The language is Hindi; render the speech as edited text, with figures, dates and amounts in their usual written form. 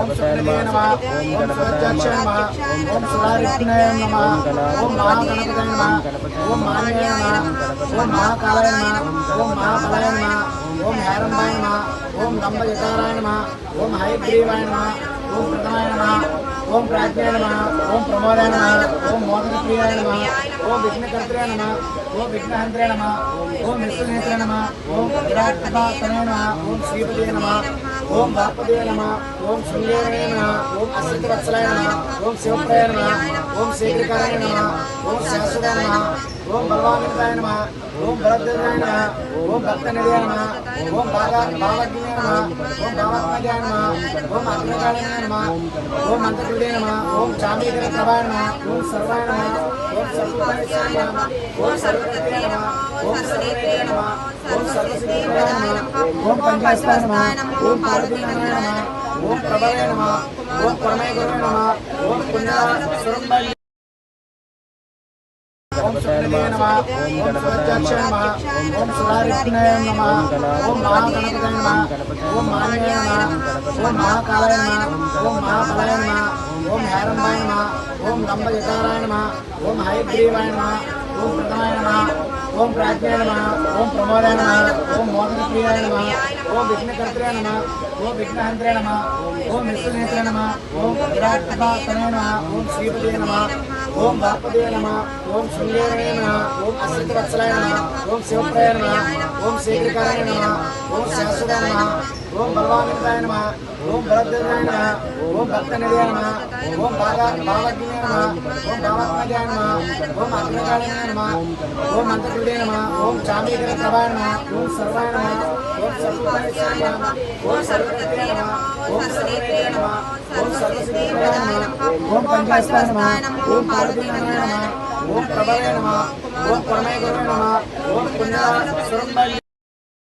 ओम सुखदेवाय नमः ओम सुराध्याक्षाय नमः ओम सुरारिष्णाय नमः ओम महागणपतये नमः ओम महान्याय नमः ओम महाकालाय नमः ओम महाबलाय नमः ओम हैरंबाय नमः ओम लंबजटाराय नमः ओम हयग्रीवाय नमः ओम प्रथमाय नमः ओम प्राज्ञाय नमः ओम प्रमोदाय नमः ओम मोदकप्रियाय नमः ओम विघ्नकर्त्रे नमः ओम विघ्नहन्त्रे नमः ओम विष्णुनेत्रे नमः ओम विराट्तने नमः ओम श्रीपते नमः ओम वापदे नमः ओम शृंगेरणे नमः ओम असितवत्सलाय नमः ओम शिवप्राय नमः ओम शीघ्रकाराय नमः ओम शाश्वताय नमः ओम बलवामिताय नमः ओम बलदेवाय नमः ओम भक्तनिधये नमः ओम भावज्ञाय नमः ओम भावात्मजाय नमः ओम अग्रगामिने नमः ओम मंत्रकृते नमः ओम चामीकरप्रभाय नमः ओम सर्वाय नमः ओम सर्वोपनिषदाय नमः ओम सर्वकृते नमः ओम सर्वनेत्रे नमः ओम सर्वसिद्धिप्रदाय नमः ओम पंचास्ताय नमः ओम पार्वतीनाय नमः ओम प्रभवे नमः ओम परमे गुरवे नमः ओम पुण्यस्वरूपाय ओम सुखदेवाय नमः ओम सुराध्याक्षाय नमः ओम सुरारिष्णाय नमः ओम महागणपतये नमः ओम महान्याय नमः ओम महाकालाय नमः ओम महाबलाय नमः ओम हैरंबाय नमः ओम लंबजटाराय नमः ओम हयग्रीवाय नमः ओम प्रथमाय नमः ओम प्राज्ञाय नमः ओम प्रमोदाय नमः ओम मोदकप्रियाय नमः ओम विघ्नकर्त्रे नमः ओम विघ्नहन्त्रे नमः ओम विष्णुनेत्रे नमः ओम विराट्तने नमः ओम श्रीपते नमः ओम वापदे नमः ओम शृंगेरणे नमः ओम असितवत्सलाय नमः ओम शिवप्राय नमः ओम शीघ्रकाराय नमः ओम शाश्वताय नमः ओम बलवामिताय नमः ओम बलदेवाय नमः ओम भक्तनिधये नमः ओम भावज्ञाय नमः ओम भावात्मजाय नमः ओम अग्रगामिने नमः ओम मंत्रकृते नमः ओम चामीकरप्रभाय नमः ओम सर्वाय नमः ओम सर्वोपनिषदाय नमः ओम सर्वकृते नमः ओम सर्वनेत्रे नमः ओम सर्वसिद्धिप्रदाय नमः ओम पंचास्ताय नमः ओम पार्वतीनाय नमः ओम प्रभवे नमः ओम परमे गुरवे नमः ओम पुण्यस्वरूपाय